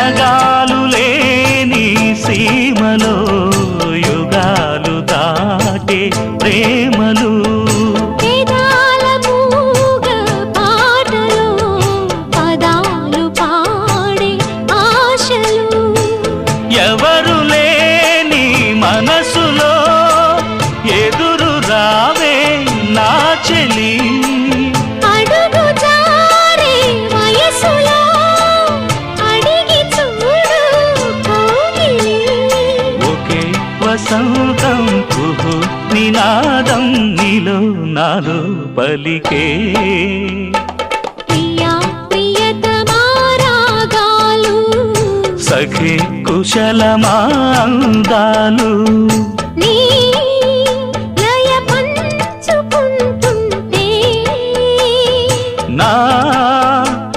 సరగాలు లేని సీమలో యుగాలు దాటే ప్రేమలు వేదాల మూగ పాటలో పదాలు పాడే ఆశలు ఎవరు లేని మనసులో ఎదురు రావే నా చెలి అడుగు జారే వయసులో అడిగి చూడు కౌగిలి ఒకే వసంతం కుహు నినాదం నీలో నాలో పలికే ప్రియా ప్రియతమా రాగాలు సఖి కుశలమా అందాలు నీ